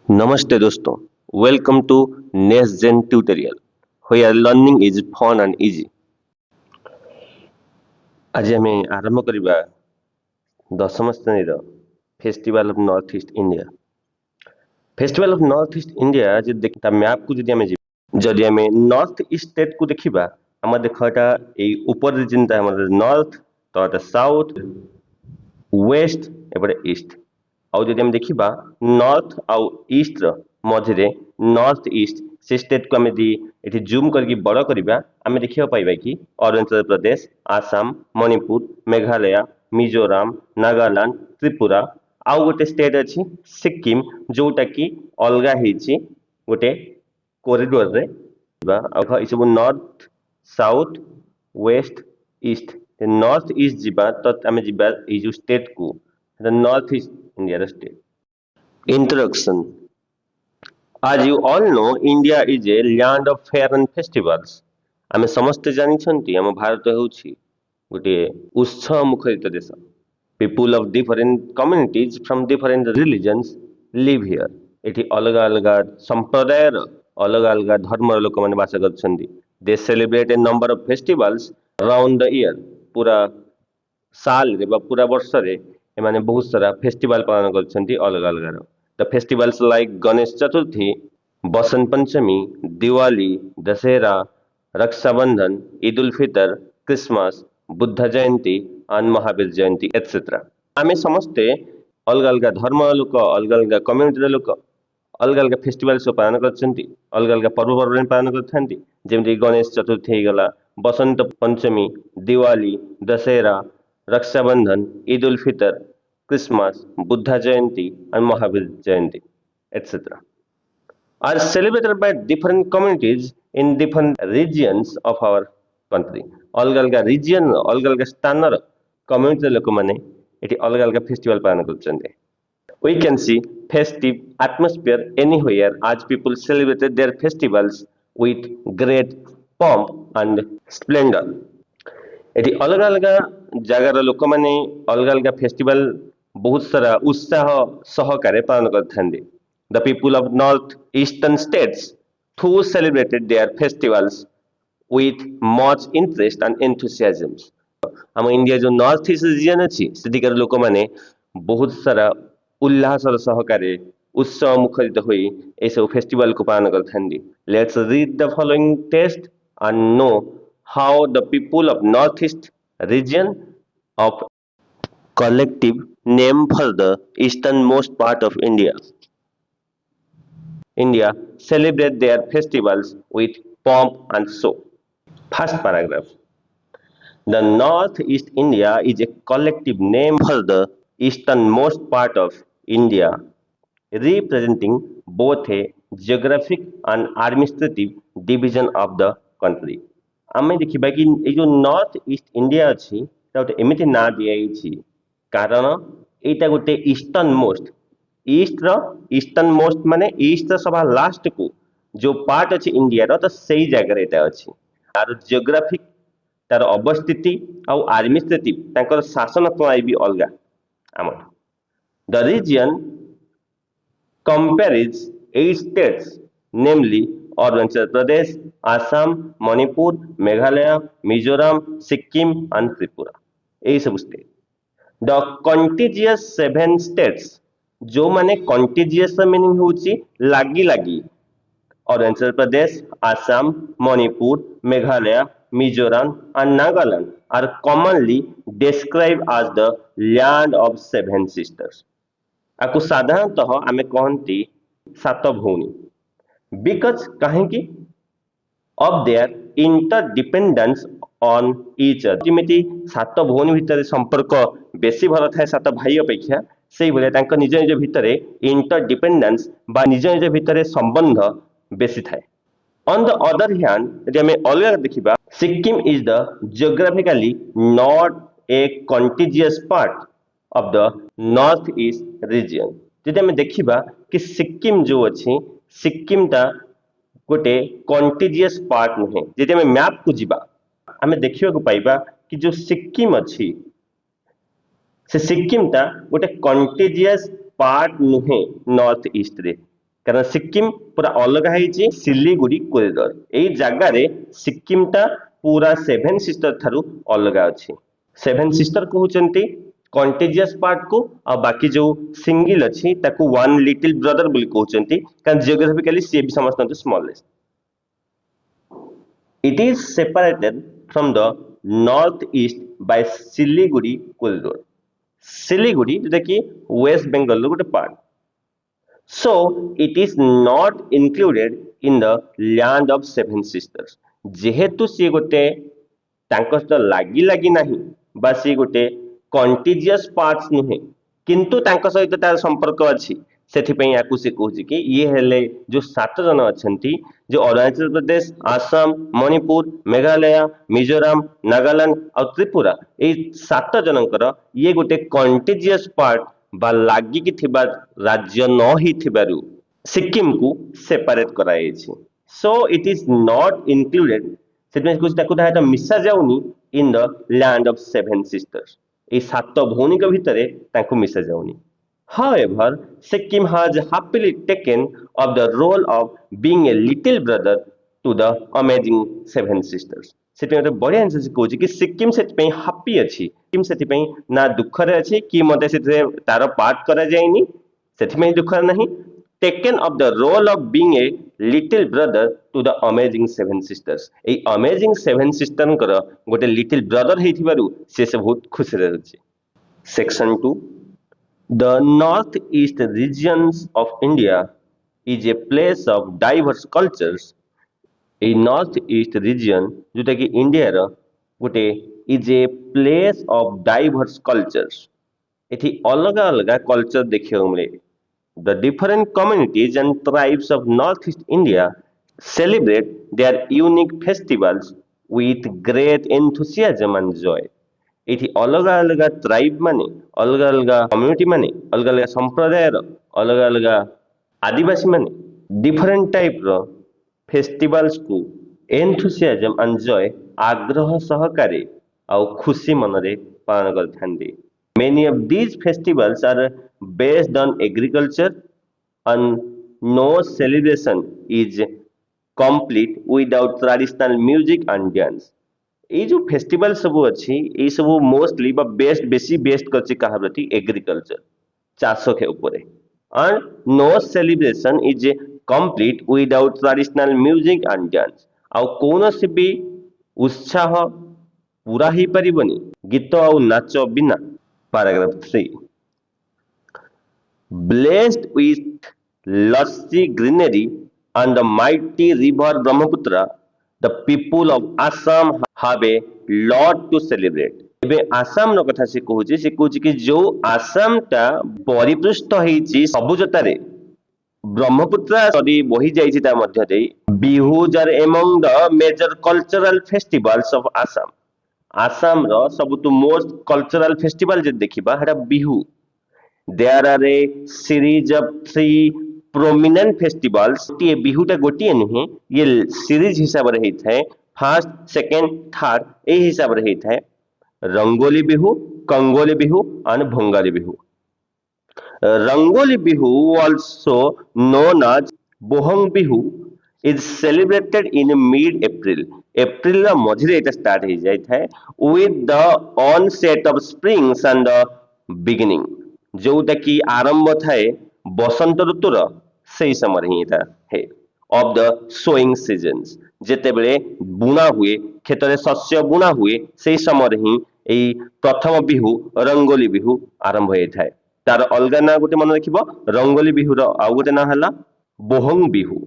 Namaste दोस्तों, welcome to NextGen Tutorial, where learning is fun and easy. आज ଆମେ ଆରମ୍ଭ କରିବା ଦଶମ ଶ୍ରେଣୀର festival of north East India. Festival of north East India ଯଦି ତା ମ୍ୟାପକୁ ଯଦି ଆମେ ଯିବା, ଯଦି ଆମେ ନର୍ଥ ଇଷ୍ଟ ଷ୍ଟେଟକୁ ଦେଖିବା, ଆମର ଦେଖ ଏଟା ଏଇ ଉପର ରିଜିନଟା ଆମର ନର୍ଥ, ତଳଟା ସାଉଥ, ୱେଷ୍ଟ, ଏପଟେ ଇଷ୍ଟ। ଆଉ ଯଦି ଆମେ ଦେଖିବା ନର୍ଥ ଆଉ ଇଷ୍ଟର ମଝିରେ ନର୍ଥ ଇଷ୍ଟ ସେ ଷ୍ଟେଟକୁ ଆମେ ଯଦି ଏଠି ଜୁମ୍ କରିକି ବଡ଼ କରିବା, ଆମେ ଦେଖିବାକୁ ପାଇବା କି ଅରୁଣାଚଳ ପ୍ରଦେଶ, ଆସାମ, ମଣିପୁର, ମେଘାଳୟ, ମିଜୋରାମ, ନାଗାଲାଣ୍ଡ, ତ୍ରିପୁରା, ଆଉ ଗୋଟେ ଷ୍ଟେଟ୍ ଅଛି ସିକିମ, ଯୋଉଟା କି ଅଲଗା ହେଇଛି ଗୋଟେ କରିଡୋରରେ। ଆଉ ଏସବୁ ନର୍ଥ, ସାଉଥ, ୱେଷ୍ଟ, ଇଷ୍ଟ। ନର୍ଥ ଇଷ୍ଟ ଯିବା ତ ଆମେ ଯିବା ଏଇ ଯୋଉ ଷ୍ଟେଟକୁ, ନର୍ଥ ଇଷ୍ଟ ଇଣ୍ଡିଆର state. Introduction. As you all know, India is a land of fair and festivals. ଆମେ ସମସ୍ତେ ଜାଣିଛନ୍ତି ଆମ ଭାରତ ହେଉଛି ଗୋଟିଏ ଉତ୍ସବ ମୁଖରିତ ଦେଶ। People of different communities from different religions live here. ଏଠି ଅଲଗା ଅଲଗା ସମ୍ପ୍ରଦାୟର ଅଲଗା ଅଲଗା ଧର୍ମର ଲୋକମାନେ ବାସ କରୁଛନ୍ତି। They celebrate a number of festivals around the year. ପୁରା ସାଲରେ ବା ପୁରା ବର୍ଷରେ ଏମାନେ ବହୁତ ସାରା ଫେଷ୍ଟିଭାଲ ପାଳନ କରୁଛନ୍ତି ଅଲଗା ଅଲଗାର। The festivals like Ganesh Chaturthi, Basant Panchami, Diwali, Dasera, Raksha Bandhan, Eid ul Fitr, Christmas, Buddha Jayanti and Mahavir Jayanti, etc. ଆମେ ସମସ୍ତେ ଅଲଗା ଅଲଗା ଧର୍ମର ଲୋକ, ଅଲଗା ଅଲଗା କମ୍ୟୁନିଟିର ଲୋକ ଅଲଗା ଅଲଗା ଫେଷ୍ଟିଭାଲ ସବୁ ପାଳନ କରିଛନ୍ତି, ଅଲଗା ଅଲଗା ପର୍ବପର୍ବାଣି ପାଳନ କରିଥାନ୍ତି। ଯେମିତି ଗଣେଶ ଚତୁର୍ଥୀ ହେଇଗଲା, ବସନ୍ତ ପଞ୍ଚମୀ, Diwali, Dussehra, Rakshabandhan, Eid ul Fitr, Christmas, Buddha Jayanti and Mahavir Jayanti, etc. are celebrated by different communities in different regions of our country. ଅଲଗା ଅଲଗା ରିଜିଅନ, ଅଲଗା ଅଲଗା ସ୍ଥାନର କମ୍ୟୁନିଟିର ଲୋକମାନେ ଏଠି ଅଲଗା ଅଲଗା ଫେଷ୍ଟିଭାଲ ପାଳନ କରୁଛନ୍ତି। We can see festive atmosphere anywhere as people celebrated their festivals with great pomp and splendor. ଏଠି ଅଲଗା ଅଲଗା ଜାଗାର ଲୋକମାନେ ଅଲଗା ଅଲଗା ଫେଷ୍ଟିଭାଲ ବହୁତ ସାରା ଉତ୍ସାହ ସହକାରେ ପାଳନ କରିଥାନ୍ତି। The people of north eastern states who celebrated their festivals with much interest and enthusiasm. ଆମ ଇଣ୍ଡିଆ ଯୋଉ ନର୍ଥ ଇଷ୍ଟ ରିଜିଅନ ଅଛି, ସେଠିକାର ଲୋକମାନେ ବହୁତ ସାରା ଉଲ୍ଲାସର ସହକାରେ ଉତ୍ସବ ମୁଖରିତ ହୋଇ ଏସବୁ ଫେଷ୍ଟିଭାଲକୁ ପାଳନ କରିଥାନ୍ତି। Let's read the following text and know how the people of northeast region of collective name for the easternmost part of India celebrate their festivals with pomp and show. First paragraph. The Northeast India is a collective name for the easternmost part of India, representing both a geographic and administrative division of the country. ଆମେ ଦେଖିବା କି ଏଇ ଯୋଉ north East India ଅଛି, ତା ଗୋଟେ ଏମିତି ନାଁ ଦିଆଯାଇଛି କାରଣ ଏଇଟା ଗୋଟେ ଇଷ୍ଟର୍ଣ୍ଣ ମୋଷ୍ଟ, ଇଷ୍ଟର୍ଣ୍ଣ ମୋଷ୍ଟ ମାନେ ଇଷ୍ଟର ସଭା ଲାଷ୍ଟକୁ ଯୋଉ ପାର୍ଟ ଅଛି ଇଣ୍ଡିଆର, ତ ସେଇ ଜାଗାରେ ଏଇଟା ଅଛି। ତାର ଜିଓଗ୍ରାଫିକ, ତାର ଅବସ୍ଥିତି ଆଉ ଆଡମିନିଷ୍ଟ୍ରେଟିଭ, ତାଙ୍କର ଶାସନ ପ୍ରଣାଳୀ ବି ଅଲଗା ଆମଠୁ। The region compares 8 states, namely Arunachal Pradesh, Assam, Manipur, Meghalaya, Mizoram, Sikkim and Tripura. এই ସବୁ state. The contiguous 7 states, ଯୋଉମାନେ contiguous meaning ହେଉଛି ଲାଗି ଲାଗି, Arunachal Pradesh, Assam, Manipur, Meghalaya, Mizoram and Nagaland are commonly described as the land of 7 sisters. ଆକୁ ସାଧାରଣତଃ ଆମେ କହନ୍ତି ସାତ ଭଉଣୀ। ବିକଜ କାହିଁକି? of their interdependence on each other. ଯେମିତି ସାତ ଭଉଣୀ ଭିତରେ ସମ୍ପର୍କ ବେଶୀ ଭଲ ଥାଏ ସାତ ଭାଇ ଅପେକ୍ଷା, ସେଇଭଳିଆ ତାଙ୍କ ନିଜ ନିଜ ଭିତରେ ଇଣ୍ଟରଡିପେଣ୍ଡେନ୍ସ ବା ନିଜ ନିଜ ଭିତରେ ସମ୍ବନ୍ଧ ବେଶୀ ଥାଏ। On the other hand, ଯଦି ଆମେ ଅଲଗା ଦେଖିବା, Sikkim is the geographically not a contiguous part of the north east region. ଯଦି ଆମେ ଦେଖିବା କି ସିକ୍କିମ ଯୋଉ ଅଛି, ସିକ୍କିମଟା ଗୋଟେ କଣ୍ଟିଜିୟସ୍ ପାର୍ଟ ନୁହେଁ। ଯଦି ଆମେ ମ୍ୟାପକୁ ଯିବା, ଆମେ ଦେଖିବାକୁ ପାଇବା କି ଯୋଉ ସିକ୍କିମ ଅଛି, ସେ ସିକ୍କିମଟା ଗୋଟେ କଣ୍ଟିଜିୟସ୍ ପାର୍ଟ ନୁହେଁ ନର୍ଥ ଇଷ୍ଟରେ। कारण सिक्किम पूरा अलग है सिलीगुड़ी कॉरिडोर एई जगार सिक्किम टा पूरा सेभेन सिस्टर थारु अलग अच्छी सेभेन सिस्टर कहते कंटेजियस पार्ट को आ बाकी जो सिंगल अच्छी ताकू वन लिटिल ब्रदर बोली कहते कारण जियोग्राफिकली सी भी समस्त smallest it is separated from the north east by Siliguri corridor Siliguri जोटा कि वेस्ट बेंगल गोटे part so it is not included in the land of seven sisters जेहेतु सी गोटे तांको सहित लागी लागी नाही बा सी गोटे कंटिजियस पार्ट्स नुहे किंतु तांको सहित तार संपर्क अछि सेथिपई याकू से कहूची कि ये हेले जो 7 जन अछंती जो अरुणाचल प्रदेश आसाम मणिपुर मेघालय मिजोराम नागालैंड और त्रिपुरा ए 7 जनकर ये गोटे कंटिजियस पार्ट बा लागी कि थिबा राज्य न ही थिबारु सिक्किम को सेपरेट करायछि so it is not included settlement कुछ ताकू दायता मिसा जाउनी in the land of seven sisters ए 7 भौनी के भितरे ताकू मिसा जाउनी however Sikkim has happily taken up the role of being a little brother to the amazing seven sisters सेठी मते बढ़िया आंसर से कहूची कि सिक्किम सेठी पई हैप्पी अछि सिक्किम सेठी पई ना दुख रे अछि कि मते सेथे तार पार्ट करा जायनी सेठी में दुख नहीं taken up the role of being a little brother to the amazing seven sisters a amazing seven sister कर गोटे लिटिल ब्रदर हेथिबारु से बहुत खुश रे अछि section 2 The northeast regions of India is a place of diverse cultures. A northeast region जोटा कि India रो गोटे is a place of diverse cultures. एथि अलग अलग कल्चर देखियो मिले. The different communities and tribes of northeast India celebrate their unique festivals with great enthusiasm and joy. एथि अलग अलग ट्राइब माने अलग अलग कम्युनिटी माने अलग अलग संप्रदाय अलग अलग आदिवासी माने डिफरेंट टाइप रो फेस्टिवल्स को एंथुसियाजम एंड जॉय आग्रह सहकारे और खुशी मनरे पालन करथांदी many of these festivals are based on agriculture and no celebration is complete without traditional music and dance ये जो फेस्टिवल सब अच्छी ये सब मोस्टली बेस्ट बेसी बेस्ट करछि कहा प्रति एग्रीकल्चर चाष के ऊपर and no celebration is complete without traditional music and dance आउ कौन से भी उत्साह पूरा ही परिबनी गीत और नाच बिना paragraph 3 blessed with lusty greenery and the mighty river Brahmaputra the people of Assam have a lot to celebrate एबे आसाम नो कथा से कहूची कि जो आसाम टा परिपृष्ठ हेची सबुजता रे ब्रह्मपुत्र नदी बही जाइछि ता मध्य दे Bihus are among the major cultural festivals of Assam Assam रो सबुतु मोस्ट कल्चरल फेस्टिवल जे देखिबा हेडा Bihu there are a series of 3 prominent festivals ये बिहुटा गोटिए नुहे ये सीरीज हिसाब रे हेथाय फर्स्ट सेकंड थर्ड ए हिसाब रे हेथाय रंगोली बिहु कंगोली बिहु और Bhogali Bihu Rongali Bihu also known as Bohag Bihu is celebrated in mid April एप्रिल रा मझिरे एटा स्टार्ट हे जाय थाय with the onset of springs and the beginning जोटा कि आरंभ थाए बसंत ऋतुर से समय ही था है ऑफ द सोइंग सीजन्स जेते बेले बुना हुए खेत रे शस्य बुना हुए से समय ही एई प्रथम बिहु रंगोली बिहु आरंभ होय थाए तार अलगा ना गोटे मन रखिबो रंगोली बिहु रो आ गोटे ना हला बोहंग बिहु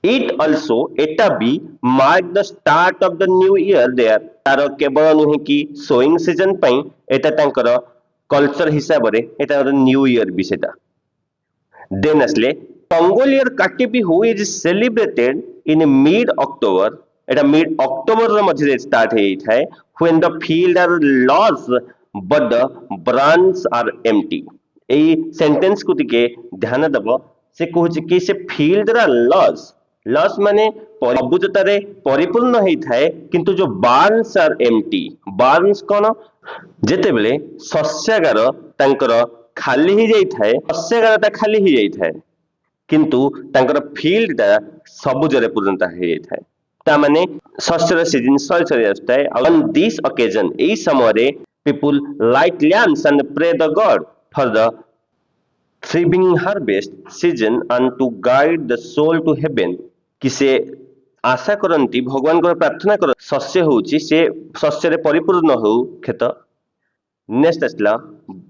इट आल्सो एटा be mark the start of the new year there तार केवल नुहे कि सोइंग सीजन पई एटा तांकर कल्चर हिसाब रे एटा न्यू ईयर भी सेटा देन असले कंगोलियर Kati Bihu is celebrated in mid October एटा मिड अक्टोबर रे मझे स्टार्ट हेई थाए when the field are lush but the branch are empty एई सेंटेंस को टिके ध्यान दबो से कहूची कि से फील्ड रा लॉस लॉस माने सबुजता रे परिपूर्ण हेई थाए किंतु जो बार्न्स आर एम्प्टी बार्न्स कोन जेते बेले शस्यागार तांकर खाली ही जाई थाए शस्यगारटा खाली ही जाई थाए किंतु तांकर फील्ड टा सबुजरे पूर्णता हो जाई थाए ता माने शस्यर सीजन सरी सरी आसताए ऑन दिस ओकेजन एई समय people light lamps and pray the God for the thriving harvest season and to guide the soul to heaven कि से आशा करती भगवान को प्रार्थना कर शस्य होची से शस्य रे परिपूर्ण हो खेत नेक्स्ट आसला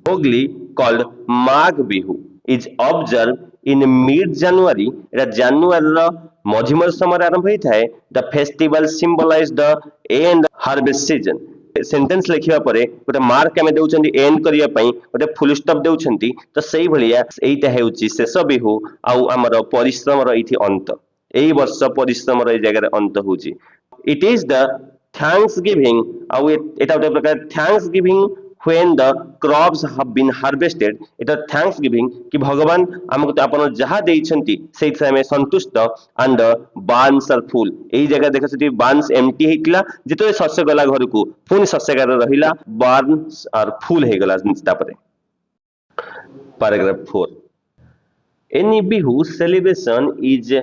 Bhogali called Magh Bihu is observe in mid January एटा जनवरी रो मझी मझी समय आरंभ होई थाए the festival symbolize the end harvest season sentence लिखिबा परे गोटे मार्क आमे देउछंती एंड करिया पई गोटे फुल स्टॉप देउछंती तो सेही भलिया एइटा हेउची शेष बिहू आउ हमर परिश्रम रो इथि अंत एई वर्ष परिश्रम रो ए जगह रे अंत होची it is the thanks giving आउ एटा गोटे प्रकार thanks giving when the crops have been harvested it is thanksgiving कि भगवान हमको तो अपन जहा देइछंती सेइ समय संतुष्ट and the barns are full एई जगह देखा सेठी barns empty हेतिला जेतो शस्य गला घर को पुनी शस्यगार रहिला barns are full हे गला तापरे paragraph 4 any bihu celebration is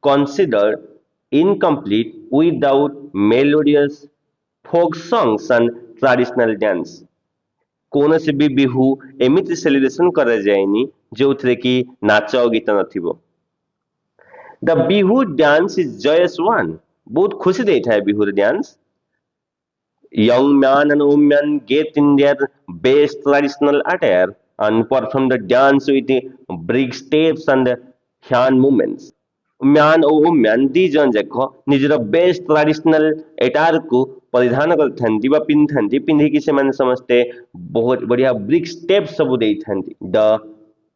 considered incomplete without melodious folk songs and traditional dance कौन से भी बिहू एमिति सेलिब्रेशन करा जाएनी जो थे कि नाच और गीत नथिबो the Bihu dance is joyous one बहुत खुशी देता है Bihu dance young man and women get in their best traditional attire and perform the dance with the big steps and hand movements म्यान और वुमेन दी जन जाक निजर बेस्ट ट्रेडिशनल एटार को परिधान करथांती बा पिनथांती पिन्ही कि सेमान समस्ते बहुत बढ़िया ब्रिक स्टेप सब देथांती the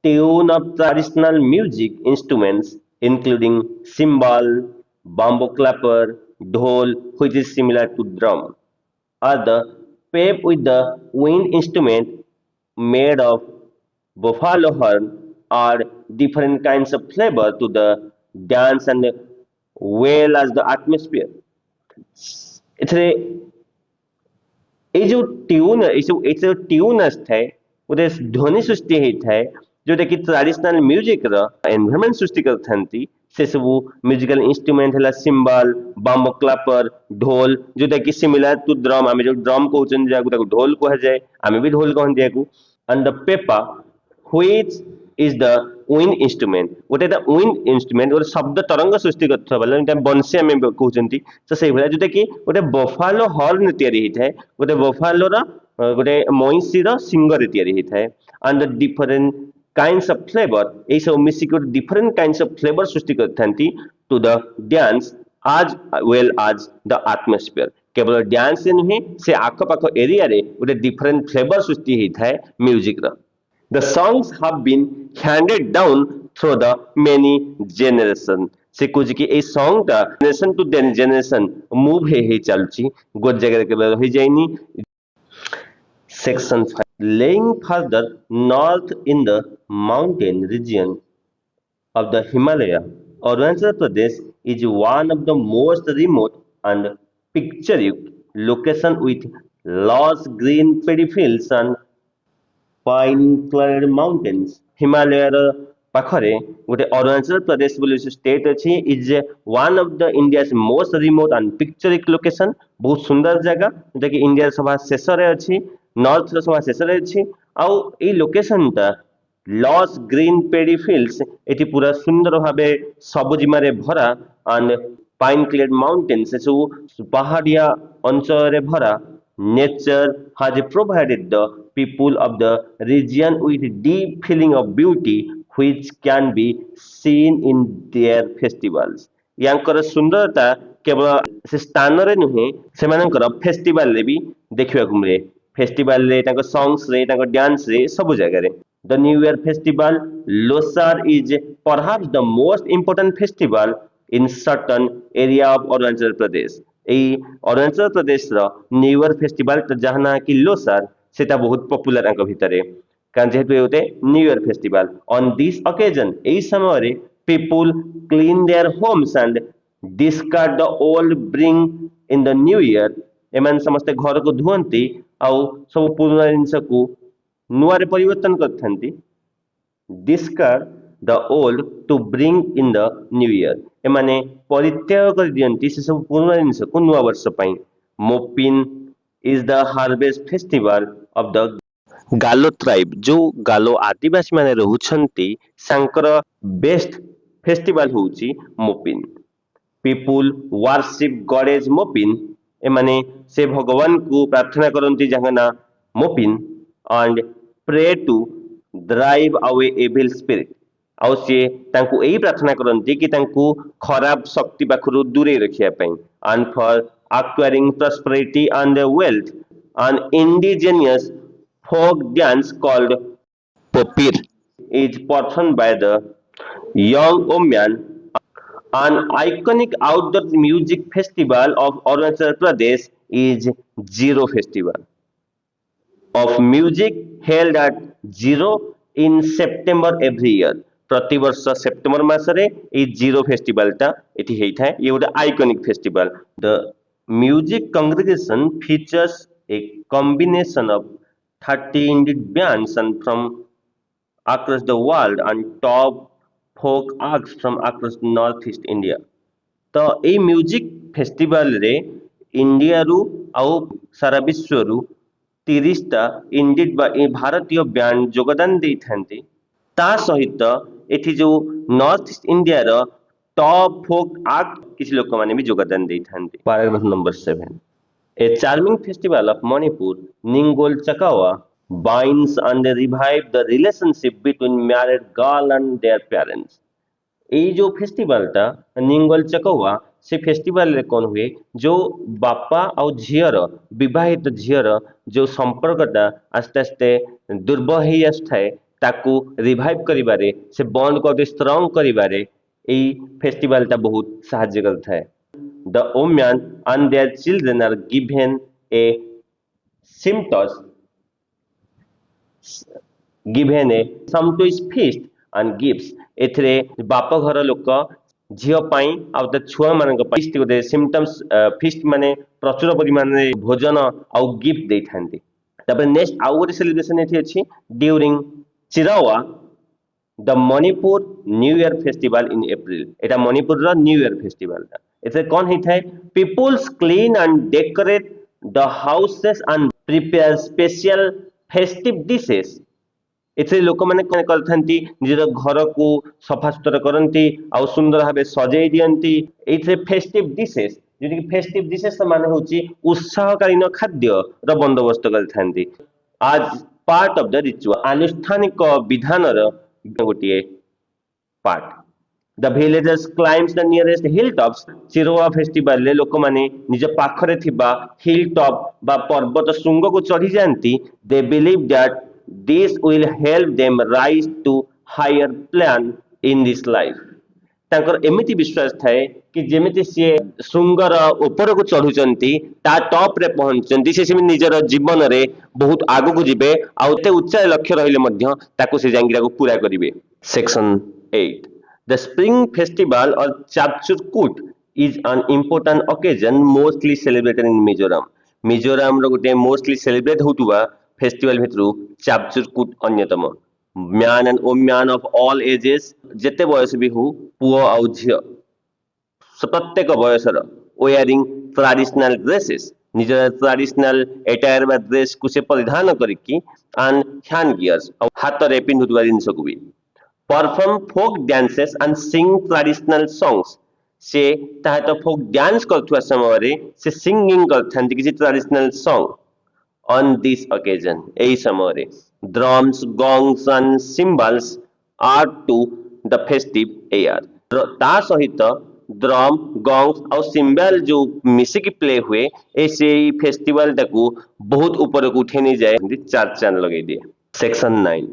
tune of traditional music instruments including cymbal bamboo clapper dhol which is similar to drum are the pep with the wind instrument made of buffalo horn are different kinds of flavor to the dance and well as the atmosphere एथरे ए जो tune ए जो tune असଥାଏ गोटे ध्वनि सृष्टि होता जोटा कि traditional music रो environment सृष्टि करथांती से सब musical instrument हला सिंबल बम्बो क्लैपर ढोल जोटा कि सिमिलर टू ड्रम आमे जो ड्रम कहउचन जाकू ताकू ढोल कह जाय आमे भी ढोल कहन दियाकू and the pepa which is the wind instrument गोटे द wind instrument गोटे शब्द तरंग सृष्टि करथबा लाइक बंसी आमे कहउचंती तो सेही भला जोटा कि गोटे बफालो हॉर्न तयारी हिथाय गोटे बफालो रा गोटे मइसी रा सिंग रे तयारी हिथाय and the different kinds of flavour ए सब मिसी को डिफरेंट काइंड्स ऑफ फ्लेवर सृष्टि करथांती to the dance as well as the atmosphere केवल डांस नुहे से आख पाख एरिया रे गोटे डिफरेंट फ्लेवर सृष्टि हिथाय म्यूजिक रा The songs have been handed down through the many generation से कुछ कि ए सॉन्ग ता जनरेशन टू जनरेशन मूव हे चलची गोट जगह के रही जाइनी section 5 laying further north in the mountain region of the Himalaya Arunachal Pradesh is one of the most remote and picturesque location with lush green paddy fields and pine-clad mountains. Himalaya पाखरे गोटे अरुणाचल प्रदेश बोली state अच्छी is one of the India's most remote and picturesque location बहुत सुंदर जगह जोटा कि India सभा शेष रे अच्छी नॉर्थ रो सभा शेष रे अच्छी आउ ए लोकेशन ता लॉस ग्रीन पेडी फील्ड्स एटी पूरा सुंदर भाबे सबुजिमा रे भरा एंड पाइन क्लेड माउंटेन्स सब पहाड़िया अंचल रे भरा nature has provided the people of the region with deep feeling of beauty which can be seen in their festivals यांकर सुंदरता केवल से स्थान रे नुहे से मानकर फेस्टिवल रे भी देखिबा को मिले फेस्टिवल रे तांको सॉन्ग्स रे तांको डांस रे सब जगह रे the new year festival Losar is perhaps the most important festival in certain area of Arunachal Pradesh Arunachal Pradesh new year festival जहाँ कि लोसार सेटा बहुत पॉपुलर भितर कारण जेहेतु होते new year festival on this occasion एई समय रे people clean their homes and discard the old bring in the new year एमान समस्त घर को धुअंती आउ सब पुराना जिनस को नुआरे परिवर्तन करथांती discard the old to bring in the new year एमाने परित्याग कर दियंती से सब पुराना जिनिस को नुआ वर्ष पई Mopin is the harvest festival of the Galo tribe जो गालो आदिवासी माने रहुछंती सांकर बेस्ट फेस्टिवल होउची Mopin people worship goddess Mopin एमाने से भगवान को प्रार्थना करती जहाँ ना Mopin and pray to drive away evil spirit आउ सी तांकु एही प्रार्थना करती कि तांकु खराब शक्ति पाखरु दूरे रखिया पई and for acquiring prosperity and wealth an indigenous folk dance called popir is performed by the young women. An iconic outdoor music festival of Arunachal Pradesh is Zero Festival of music held at Zero in September every year. प्रतिवर्ष September मासरे ए zero festival टा एठी हेइथाय ये गोटे iconic festival the music congregation features a combination of 30 indeed bands and from across the world and top folk acts from across northeast India. तो ए music festival रे India रु आउ सारा विश्व रु 30 टा इंडिड बा भारतीय बैंड योगदान देई थांती ता सहित एठी जो नॉर्थ ईस्ट इंडिया रो टॉप फोक आर्ट किसी लोक माने भी योगदान देई थांती paragraph number 7 a charming festival of Manipur Ningol Chakouba binds and revive the relationship between married girl and their parents. এই जो फेस्टिवल टा निंगल चकवा से फेस्टिवल रे कोन हुए जो बापा और झियर विवाहित झियर जो संपर्कटा आस्ते आस्ते दुर्बल ही आस्थाए ताकू रिवाइव करिबारे से बॉन्ड को स्ट्रांग करिबारे এই फेस्टिवल टा बहुत साहाय्य करता है the women and their children are given a sumptuous feast and gifts एथरे बाप घर लोक झियो पाई आ त छुआ मानक feast गोटे सिम्पटम्स feast माने प्रचुर परिमाण रे भोजन आ गिफ्ट देई थांती तबे नेक्स्ट आउ गोटे सेलिब्रेशन एथि अछि during Cheiraoba the Manipur new year festival in April एटा मणिपुर रो न्यू ईयर फेस्टिवल एथे कोन हि थाय peoples clean and decorate the houses and prepare special festive dishes एथे लोक माने कोन करथांती निजर घर को सफा सुतरा करंती आ सुंदर भाबे सजाई दियंती एथे फेस्टिव डिशेस जेति कि फेस्टिव डिशेस माने होची उत्साहकालीन खाद्य रो बंदोबस्त करथांती आज पार्ट ऑफ द रिचुअल अनुष्ठानिक विधान रो गोटिए part the villagers climbs the nearest hill tops Cheiraoba festival ले लोक माने निज पाखरे थिबा हिल टॉप बा पर्वत शृंग को चढ़ी जानती they believe that this will help them rise to higher plan in this life तांकर एमिति विश्वास थाए कि जेमिति से शृंगर ऊपर को चढ़ुचंती ता टॉप रे पहुंचंती से निजर जीवन रे बहुत आगु को जिबे आ उते उच्च लक्ष्य रहिले मध्य ताको से जांगिरा को पूरा करिवे सेक्शन 8 द स्प्रिंग फेस्टिवल और चापचुरकुट is an important occasion mostly celebrated in Mizoram रो गोटे mostly celebrate होतुवा festival भितरु चापचुरकुट Anyatam man and women of all ages जेते बयस भी हो पुओ आ झियो प्रत्येक बयसर वेयरिंग ट्रेडिशनल ड्रेसेस निजर ट्रेडिशनल एटायर बा ड्रेस को से परिधान करिकी एंड हैंड गियर्स हाथ रे पिंधुवा जिंस को भी perform folk dances and sing traditional songs से ताहे तो फोक डांस करथुवा समय रे से सिंगिंग करथांती किसी traditional song on this occasion ei samare drums gongs and cymbals are to the festive air ta sahita drum gongs और cymbal जो मिसिक play हुए ऐसे फेस्टिवल टाकू बहुत ऊपर को उठे नहीं जाए चार चांद लगे दिए सेक्शन 9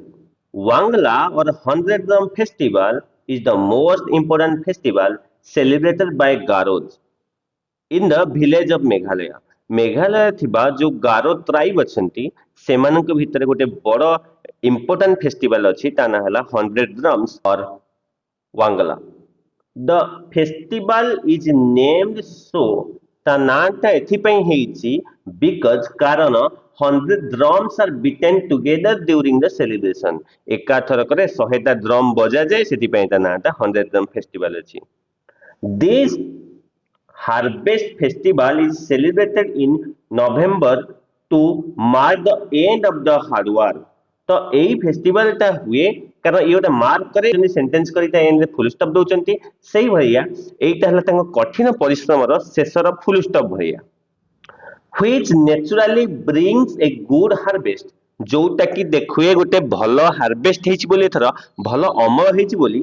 वांगला और 100 drum festival is the most important festival celebrated by Garos in the village of Meghalaya Meghalaya थिबा जो गारो ट्राइब अछंती सेमानक भितर गोटे बड़ इंपोर्टेंट फेस्टिवल अछि ताना हला 100 ड्रम्स और Wangala the festival is named so ता नाटा एथि पई हेछि बिकॉज़ कारण 100 drums are beaten together during the celebration. एका थरकरे 100टा ड्रम बजा जाए सेति पय ता नाटा 100 drum festival अछि. This harvest festival is celebrated in November to mark the end of the hard work. तो एई फेस्टिवल टा हुए कारण ये मार्क करे जने सेंटेंस करिता एंड रे फुल स्टॉप दउचंती सेही भैया एइटा हला तांको कठिन परिश्रम रो शेषर फुल स्टॉप भैया which naturally brings a good harvest जोटा कि देखुए गोटे भलो हार्वेस्ट हेछि बोली थरा भलो अमल हेछि बोली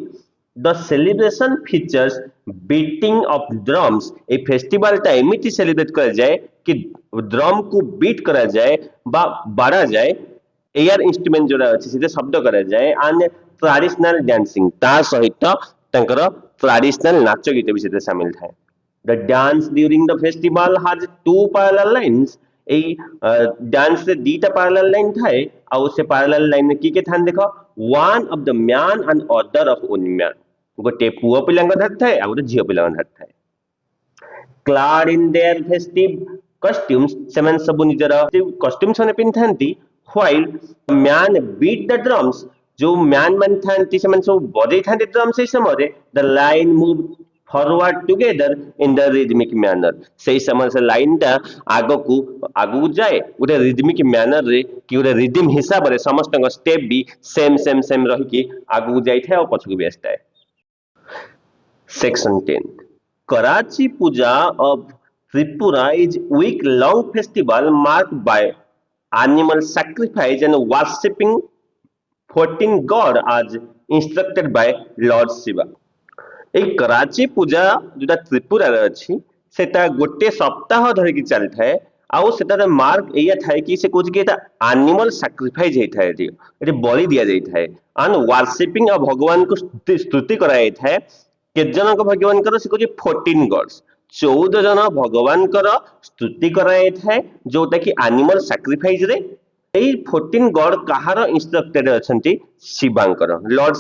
the celebration features beating of drums A festival टा एमिति सेलिब्रेट करा जाए कि ड्रम को बीट करा जाए बा बाड़ा जाए एयर इंस्ट्रूमेंट जोड़ा अछि सेते शब्द करा जाए एंड ट्रेडिशनल डांसिंग ता सहित तंकर ट्रेडिशनल नाच गीत भी सेते शामिल थाए. The dance during the festival has two parallel lines. A dance रे दीटा पैरेलल लाइन थाए आ से पैरेलल लाइन में की थान देखो one of the man and other of women गोटे पुओ पिलांग धर थाए आ गोटे झियो पिलांग धर थाए. Clad in their festive costumes सेमन सब निजर कॉस्ट्यूम्स ने पिनथांती while men beat the drums जो मैन मन थांती सेमन सब बजे थांती ड्रम्स से समय the line move forward together in the rhythmic manner से समय से लाइन टा आगु जाए गोटे रिदमिक मैनर रे कि गोटे रिदम हिसाब रे समस्त स्टेप भी सेम रही कि आगु जाई थे और पछकु भी आस्ता है. Section 10 Kharchi Puja of Tripura is week long festival marked by animal sacrifice and worshipping 14 god as instructed by Lord Shiva. ए कराची पूजा जोटा त्रिपुरा रे अछि सेटा गोटे सप्ताह धरि कि चल थाए आउ सेटा मार्क एया थाए कि से कोज के एटा एनिमल सैक्रिफाइस हे थाए एटी बलि दिया जाय थाए एंड वर्शिपिंग ऑफ भगवान को स्तुति कराय थाए के जन को भगवान कर से कोज 14 गॉड्स 14 जन भगवान कर स्तुति कराय थाए जोटा कि एनिमल सैक्रिफाइस रे एई 14 गॉड कहार इंस्ट्रक्टेड अछंती शिवांकर लॉर्ड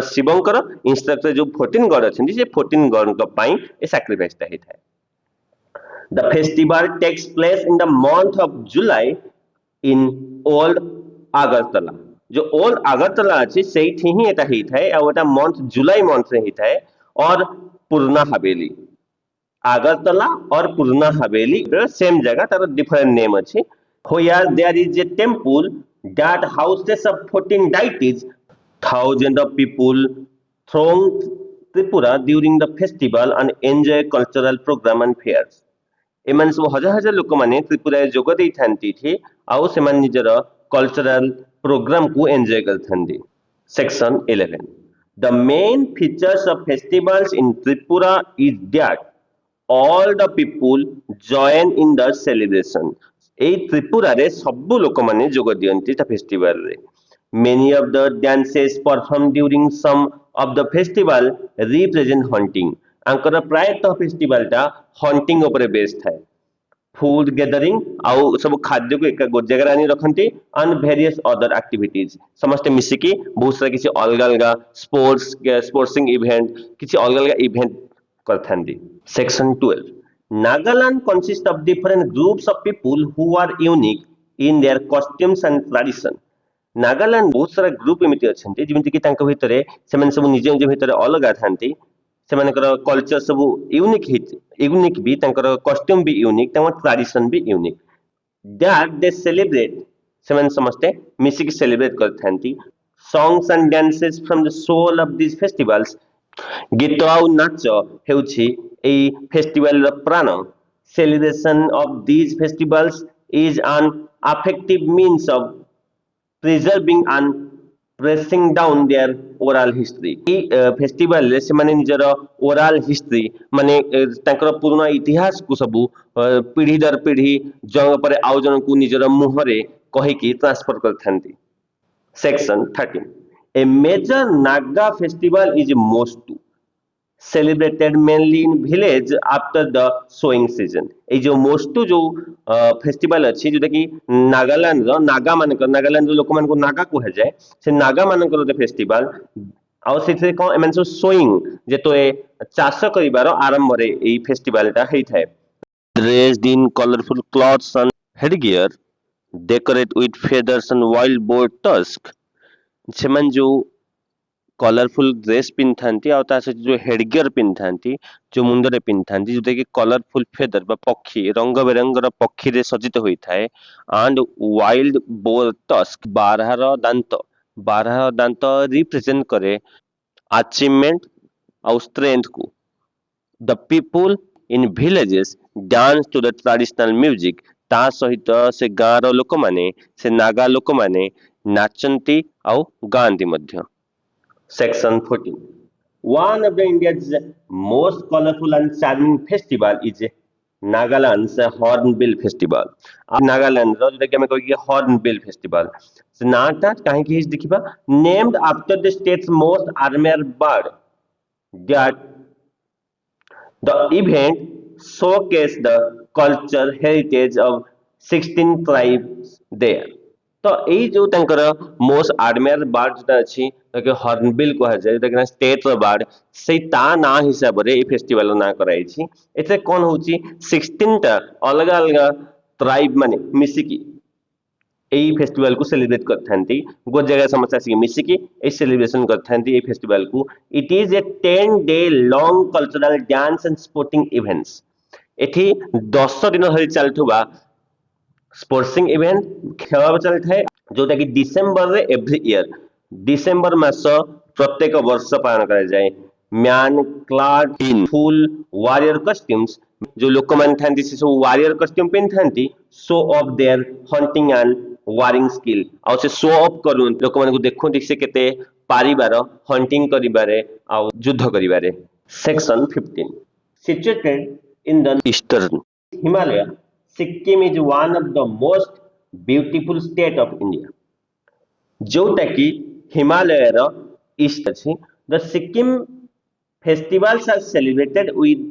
शिवंकर इंस्ट्रक्टर जो 14 गॉड अछंती से 14 गॉड को पाई ए सैक्रिफाइस ता हे थाए. The festival takes place in the month of July in Old Agartala. जो ओल्ड अगरतला अछि सेठी ही एटा हे थाए आ ओटा मंथ जुलाई मंथ रे हे थाए और पूर्णा हवेली अगरतला और पूर्णा हवेली सेम जगह तार डिफरेंट नेम अछि. Where there is a temple that houses of 14 deities, thousands of people throng Tripura during the festival and enjoy cultural program and fairs. एमन सब हजार हजार लोक माने त्रिपुरा जोग देई थांती थी आउ सेमान निजर कल्चरल प्रोग्राम को एंजॉय करथांती. Section 11 The main features of festivals in Tripura is that all the people join in the celebration. ए त्रिपुरा रे सब लोक माने जोग दियंती ता फेस्टिवल रे. Many of the dances performed during some of the festival represent hunting. आंकर प्रायतः फेस्टिवल टा हंटिंग ऊपर बेस्ड है. फूड गैदरिंग आउ सब खाद्य को एक जगह आनी रखंती एंड वेरियस अदर एक्टिविटीज समस्त मिसिकी बहुत सारा किसी अलग अलग स्पोर्ट्सिंग इवेंट किसी अलग अलग इवेंट करथांती. Section 12 Nagaland consists of different groups of people who are unique in their costumes and tradition. Nagaland बहुत सारा ग्रुप एमिति अछंती जेमिति कि तांको भितरे सेमन सब निज निज भितरे अलग थांती सेमानकर कल्चर सब यूनिक भी तांकर कॉस्ट्यूम भी यूनिक तांकर ट्रेडिशन भी यूनिक दैट दे सेलिब्रेट सेमन समस्ते मिसिक सेलिब्रेट करथांती. Songs and dances from the soul of this festivals गीत आउ नाच हेउछि ए फेस्टिवल र प्राण. Celebration of this festivals is an effective means of preserving and pressing down their oral history. Festival रे से माने निजर ओरल हिस्ट्री माने तांकर पुराना इतिहास को सब पीढ़ी दर पीढ़ी जन पर आउ जन को निजर मुह रे कहि कि ट्रांसफर करथांती. Section 13 A major Naga festival is Mostu, celebrated mainly in village after the sowing season. ए जो मोस्टू जो फेस्टिवल अछि जोटा कि नागालैंड रो नागा मानकर नागालैंड जो लोक मान को नागा को हे जाय से नागा मानकर रो फेस्टिवल आउ से को एमन सो सोइंग जेतो ए चाष करिवार आरंभ रे ए फेस्टिवल ता हेइ थाए. Dressed in colorful clothes and headgear decorate with feathers and wild boar tusk ସେମାନେ ଯୋଉ କଲରଫୁଲ ଡ୍ରେସ୍ ପିନ୍ଧିଥାନ୍ତି ଆଉ ତା ସହିତ ଯୋଉ ହେଡଗିୟର ପିନ୍ଧିଥାନ୍ତି ଯୋଉ ମୁଣ୍ଡରେ ପିନ୍ଧିଥାନ୍ତି ଯୋଉଟା କି କଲରଫୁଲ ଫେଦର ବା ପକ୍ଷୀ ରଙ୍ଗ ବେରଙ୍ଗର ପକ୍ଷୀରେ ସଜ୍ଜିତ ହୋଇଥାଏ ଆଣ୍ଡ ୱାଇଲ୍ଡ ବୋର ଟସ୍କ ବାରହାର ଦାନ୍ତ ରିପ୍ରେଜେଣ୍ଟ କରେ achievement ଆଉ strength କୁ the people in villages dance to the traditional music ତା ସହିତ ସେ ଗାଁର ଲୋକମାନେ ସେ ନାଗା ଲୋକମାନେ ନାଚନ୍ତି ଆଉ ଗାଆନ୍ତି ମଧ୍ୟ Section 14. One of the India's most colorful and charming festival is Nagaland's Hornbill Festival. Nagaland जोटा कि हमें कहिए Hornbill Festival. से नाटा कहीं की देखिबा named after the state's most armored bird. That the event showcased the culture heritage of 16 tribes there. तो ଏଇ ଯୋଉ ତାଙ୍କର ମୋଷ୍ଟ ଆଡମିରାଲ ବାର୍ଡ ଯୋଉଟା ଅଛି ତାକୁ ହର୍ନବିଲ କୁହାଯାଏ ଯୋଉଟା କି ଷ୍ଟେଟ ର ବାର୍ଡ ସେଇ ତା ନାଁ ହିସାବରେ ଏଇ ଫେଷ୍ଟିଭାଲ ନାଁ କରାଯାଇଛି ଏଥିରେ କଣ ହଉଛି 16 ଟା ଅଲଗା ଅଲଗା ଟ୍ରାଇବ ମାନେ ମିଶିକି ଏଇ ଫେଷ୍ଟିଭାଲ କୁ ସେଲିବ୍ରେଟ କରିଥାନ୍ତି ଗୋଟେ ଜାଗାରେ ସମସ୍ତେ ଆସିକି ମିଶିକି ଏଇ ସେଲିବ୍ରେସନ କରିଥାନ୍ତି ଏଇ ଫେଷ୍ଟିଭାଲ କୁ it is a 10 day long cultural dance and sporting events ଏଠି 10 ଦିନ ଧରି ଚାଲୁଥିବା स्पोर्ट्सिंग इवेंट खेल चलता है जोटा कि डिसेम्बर रे एवरी ईयर डिसेम्बर मास प्रत्येक वर्ष पालन करा जाए men clad in full warrior costumes जो लोक मान थांती से सब वारियर कस्ट्यूम पिन थांती show off their hunting and warring skill आ से शो ऑफ करू लोक मान को देखो से केते पारिबार हंटिंग करिबारे आ युद्ध करिबारे section 15 situated in the eastern Himalaya Sikkim is one of the most beautiful state of India. जोटा कि हिमालय रो ईस्ट अछि the Sikkim festivals are celebrated with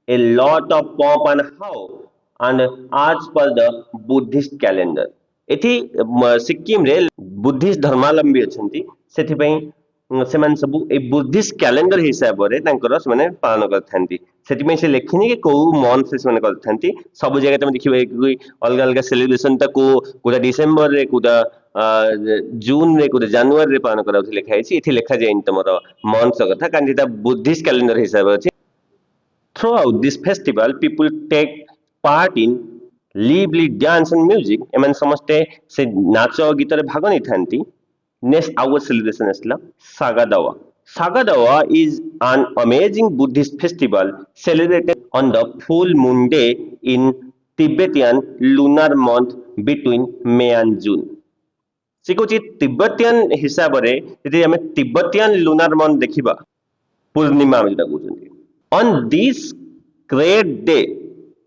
a lot of pomp and how and as per the Buddhist calendar. एथि सिक्किम रे Buddhist धर्मावलंबी अछंती सेथि पई ସେମାନେ ସବୁ ଏ ବୁଦ୍ଧିଷ୍ଟ କ୍ୟାଲେଣ୍ଡର ହିସାବରେ ତାଙ୍କର ସେମାନେ ପାଳନ କରିଥାନ୍ତି ସେଥିପାଇଁ ସେ ଲେଖିନି କି କୋଉ ମନ୍ଥ ରେ ସେମାନେ କରିଥାନ୍ତି ସବୁ ଜାଗା ତମେ ଦେଖିବେ କି ଅଲଗା ଅଲଗା ସେଲିବ୍ରେସନ ତାକୁ କୋଉଟା ଡିସେମ୍ବର ରେ କୋଉଟା ଜୁନ ରେ କୋଉଟା ଜାନୁଆରୀ ରେ ପାଳନ କରାଯାଉଛି ଲେଖା ହେଇଛି ଏଠି ଲେଖା ଯାଇନି ତମର ମନ୍ଥ କଥା କାରଣ ଏଟା ବୁଦ୍ଧିଷ୍ଟ କ୍ୟାଲେଣ୍ଡର ହିସାବରେ ଅଛି throughout this festival people take part in lively dance and music ଏମାନେ ସମସ୍ତେ ସେ ନାଚ ଗୀତରେ ଭାଗ ନେଇଥାନ୍ତି Next, our celebration is Sagadawa. Sagadawa is an amazing Buddhist festival celebrated on the full moon day in Tibetan lunar month between May and June. से Cauchy Tibetan हिसाब रे यदि हमें तिब्बतियन lunar month देखिबा पूर्णिमा में जोटा कहउछन्ती on this great day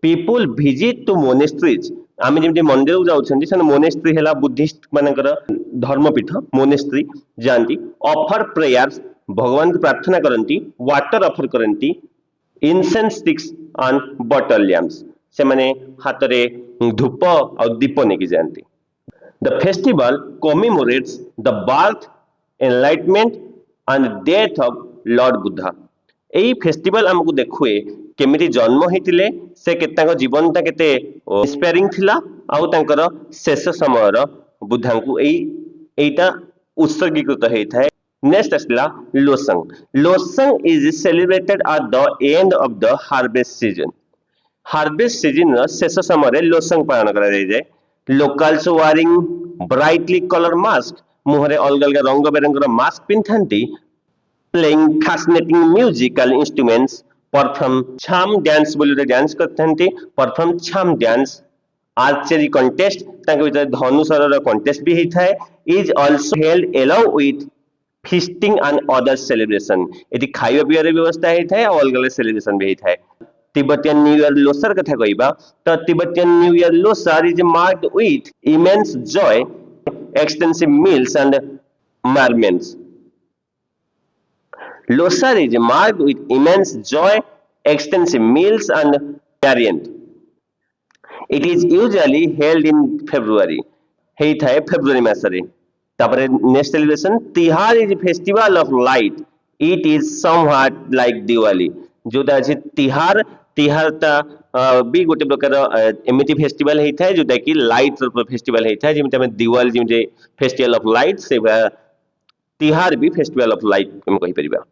people visit to monasteries आमे जेमति मंदिर को जाउछन्ती सन मोनेस्ट्री हैला बुद्धिस्ट मानकर धर्मपीठ मोनेस्ट्री जानती ऑफर प्रेयर्स भगवान को प्रार्थना करंती वाटर ऑफर करंती incense sticks and butter lamps से माने हाथ रे धूप और दीप नेकी जानती the festival commemorates the birth enlightenment and death of Lord Buddha एई फेस्टिवल हमको देखुए केमिति जन्म होइतिले से केताको जीवनटा केते इंस्पायरिंग थिला आउ तांकर शेष समयर बुद्धांकु एईटा उत्सर्गीकृत हेइथाय नेक्स्ट असला Losoong is celebrated at the end of the harvest season रो शेष समय लोसंग पालन करा जाय locals wearing brightly colour mask मुहरे अलग अलग रंग बेरंगर मास्क पिनथांती playing fascinating musical instruments perform charm dance बोली डांस करथांती perform charm dance archery contest तांके भीतर धनुषर contest भी हेइथाय is also held along with feasting and other celebration एति खाइबा पियर व्यवस्था हेइथाय और अलग अलग सेलिब्रेशन भी हेइथाय तिब्बतियन न्यू ईयर लोसर कथा कहिबा त Tibetan new year Losar is marked with immense joy extensive meals and merriments Losar is marked with immense joy, extensive meals and merriment. It is usually held in February. हेइथाय February मासरे. तापरे next celebration Tihar is a festival of light. It is somewhat like Diwali. जोटा अछि तिहार तिहारटा भी गोटे प्रकार एमती festival होता है जोटा कि लाइट फेस्टिवल होता है जमी आम दिवाली जमी फेस्टिवल ऑफ लाइट से तिहार भी फेस्टिवल ऑफ लाइट आम कहीपर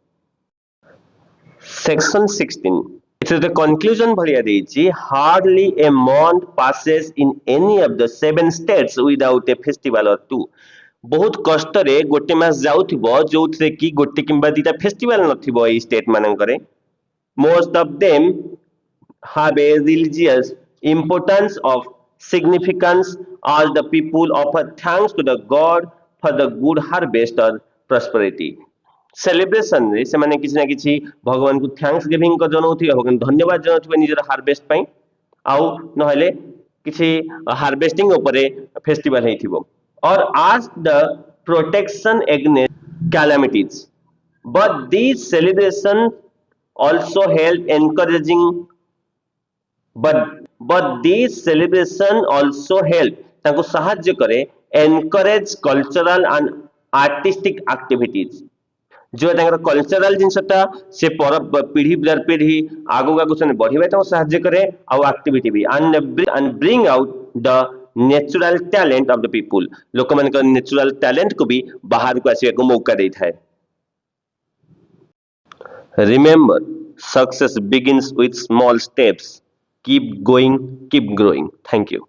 सेक्शन 16 इट्स कंक्लूजन भाया देछि hardly a month passes in any of the 7 states without a festival or two बहुत कष्ट रे गोटे मास जाउथिबो जोथरे कि गोटे किंबा दीटा फेस्टिवल नथिबो ए स्टेट मानकरे most of them have a religious importance of significance as the people offer thanks to the god for the good harvest or prosperity celebration रे से माने किसी ना किसी भगवान को थैंक्स गिविंग को जनौथि भगवान धन्यवाद जनौथि निजर हार्वेस्ट पई आउ नहले किसी हार्वेस्टिंग ऊपर फेस्टिवल हेथिबो और आज the protection against calamities but this celebration also help encouraging but these celebration also help ताको सहाय्य करे encourage cultural and artistic activities जो कल्चरल जिनसटा से पीढ़ी दर पीढ़ी आगु आगु से बढ़िया साहाଯ୍य करे आउ एक्टिविटी भी and bring out the natural talent of the people लोक मान नेचुरल टैलेंट को भी बाहर को आसिया को मौका देता है remember success begins with small steps keep going keep growing thank you